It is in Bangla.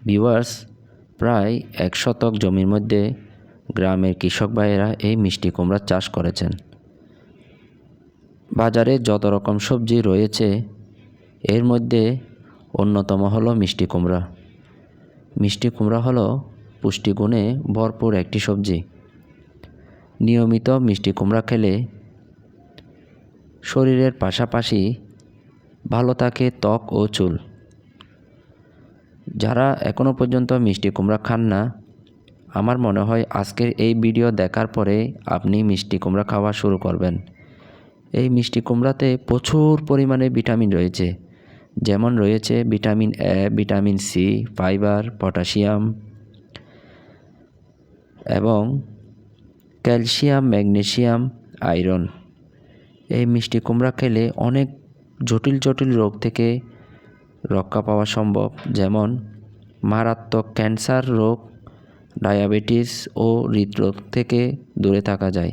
ভিউয়ার্স, প্রায় 1 শতক জমির মধ্যে গ্রামের কৃষক ভাইয়েরা এই মিষ্টি কুমড়ার চাষ করেছেন। বাজারে যত রকম সবজি রয়েছে এর মধ্যে অন্যতম হলো মিষ্টি কুমড়া। মিষ্টি কুমড়া হলো পুষ্টিগুণে ভরপুর একটি সবজি। নিয়মিত মিষ্টি কুমড়া খেলে শরীরের পাশাপাশি ভালো থাকে ত্বক ও চুল। যারা এখনও পর্যন্ত মিষ্টি কুমড়া খান না, আমার মনে হয় আজকের এই ভিডিও দেখার পরে আপনি মিষ্টি কুমড়া খাওয়া শুরু করবেন। এই মিষ্টি কুমড়াতে প্রচুর পরিমাণে ভিটামিন রয়েছে, যেমন রয়েছে vitamin A, vitamin C, fibre, potassium এবং ক্যালসিয়াম, ম্যাগনেসিয়াম, আয়রন। এই মিষ্টি কুমড়া খেলে অনেক জটিল রোগ থেকে রক্ষা পাওয়া সম্ভব, যেমন মারাত্মক ক্যান্সার রোগ, ডায়াবেটিস ও হৃদরোগ থেকে দূরে থাকা যায়।